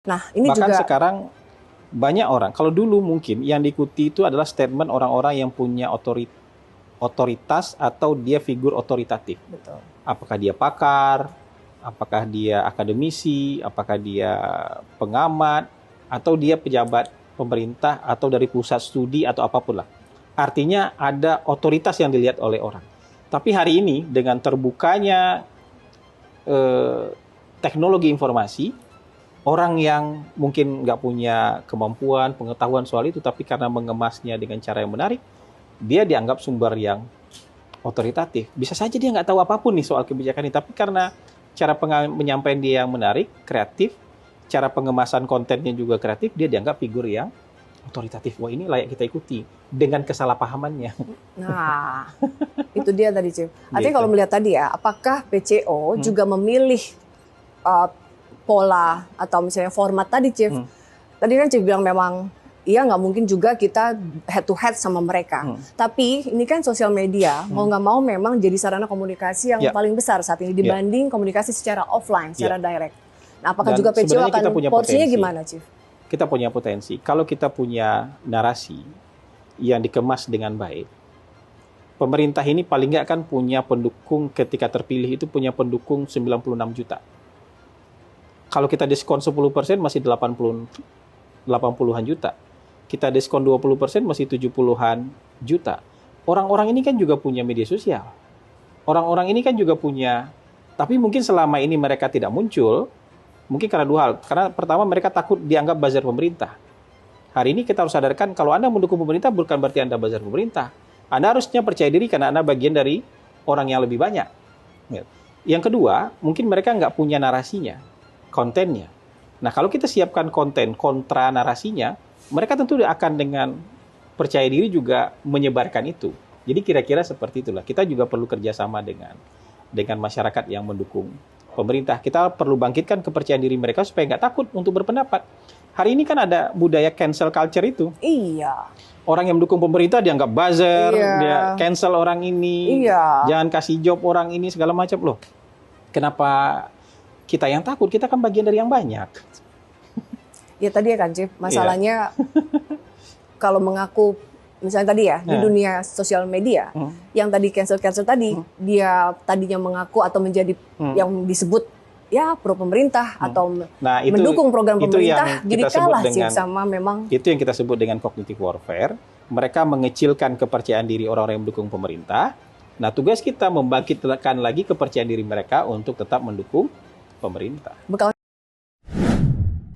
Nah, ini Bahkan juga sekarang banyak orang, kalau dulu mungkin yang diikuti itu adalah statement orang-orang yang punya otoritas atau dia figur otoritatif. betul. Apakah dia pakar, apakah dia akademisi, apakah dia pengamat, atau dia pejabat pemerintah atau dari pusat studi atau apapun lah. Artinya ada otoritas yang dilihat oleh orang. Tapi hari ini dengan terbukanya eh, teknologi informasi, orang yang mungkin nggak punya kemampuan, pengetahuan soal itu, tapi karena mengemasnya dengan cara yang menarik, dia dianggap sumber yang otoritatif. Bisa saja dia nggak tahu apapun nih soal kebijakan ini, tapi karena cara penyampaian dia yang menarik, kreatif, cara pengemasan kontennya juga kreatif, dia dianggap figur yang otoritatif. Wah, ini layak kita ikuti dengan kesalahpahamannya. Nah, itu dia tadi, Chief. Artinya Gitu. kalau melihat tadi ya, apakah PCO juga memilih uh, pola atau misalnya format tadi, Chief? Tadi kan Chief bilang memang iya nggak mungkin juga kita head to head sama mereka. Tapi ini kan sosial media, mau nggak mau memang jadi sarana komunikasi yang Ya, paling besar saat ini ya, dibanding komunikasi secara offline, ya. secara direct. Nah, apakah Dan juga PCO sebenarnya kita akan punya porsinya potensi. gimana, Chief? Kita punya potensi. Kalau kita punya narasi yang dikemas dengan baik, pemerintah ini paling nggak kan punya pendukung ketika terpilih itu punya pendukung 96 juta. Kalau kita diskon 10% masih 80-an juta. Kita diskon 20% masih 70-an juta. Orang-orang ini kan juga punya media sosial. Orang-orang ini kan juga punya, tapi mungkin selama ini mereka tidak muncul, mungkin karena dua hal. Karena pertama mereka takut dianggap buzzer pemerintah. Hari ini kita harus sadarkan kalau Anda mendukung pemerintah bukan berarti Anda buzzer pemerintah. Anda harusnya percaya diri karena Anda bagian dari orang yang lebih banyak. Yang kedua, mungkin mereka nggak punya narasinya, kontennya. Nah, kalau kita siapkan konten kontra narasinya, mereka tentu akan dengan percaya diri juga menyebarkan itu. Jadi kira-kira seperti itulah. Kita juga perlu kerjasama dengan masyarakat yang mendukung pemerintah. Kita perlu bangkitkan kepercayaan diri mereka supaya nggak takut untuk berpendapat. Hari ini kan ada budaya cancel culture itu. Iya. Orang yang mendukung pemerintah dianggap buzzer, Iya. dia cancel orang ini, Iya. jangan kasih job orang ini, segala macam. Loh, kenapa kita yang takut? Kita kan bagian dari yang banyak. Ya tadi ya kan, Chief. Iya. Masalahnya kalau mengaku misalnya tadi ya di dunia sosial media yang tadi cancel tadi dia tadinya mengaku atau menjadi yang disebut ya pro pemerintah atau Nah, mendukung program itu pemerintah yang jadi kita sebut kalah sih dengan sama memang itu yang kita sebut dengan cognitive warfare. Mereka mengecilkan kepercayaan diri orang-orang yang mendukung pemerintah. Nah, tugas kita membangkitkan lagi kepercayaan diri mereka untuk tetap mendukung pemerintah. bekal